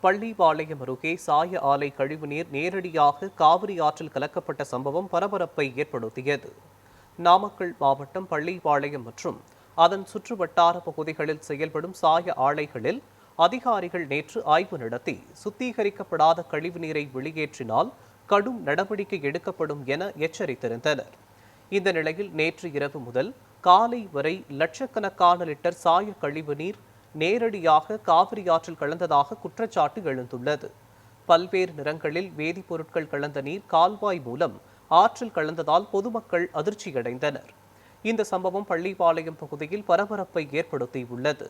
பள்ளிப்பாளையம் அருகே சாய ஆலை கழிவுநீர் நேரடியாக காவிரி ஆற்றில் கலக்கப்பட்ட சம்பவம் பரபரப்பை ஏற்படுத்தியது. நாமக்கல் மாவட்டம் பள்ளிப்பாளையம் மற்றும் அதன் சுற்றுவட்டார பகுதிகளில் செயல்படும் சாய ஆலைகளில் அதிகாரிகள் நேற்று ஆய்வு நடத்தி சுத்திகரிக்கப்படாத கழிவுநீரை வெளியேற்றினால் கடும் நடவடிக்கை எடுக்கப்படும் என எச்சரித்திருந்தனர். இந்த நிலையில் நேற்று இரவு முதல் காலை வரை லட்சக்கணக்கான லிட்டர் சாய கழிவுநீர் நேரடியாக காவிரி ஆற்றில் கலந்ததாக குற்றச்சாட்டு எழுந்துள்ளது. பல்வேறு நிறங்களில் வேதிப்பொருட்கள் கலந்த நீர் கால்வாய் மூலம் ஆற்றில் கலந்ததால் பொதுமக்கள் அதிர்ச்சியடைந்தனர். இந்த சம்பவம் பள்ளிப்பாளையம் பகுதியில் பரபரப்பை ஏற்படுத்தியுள்ளது.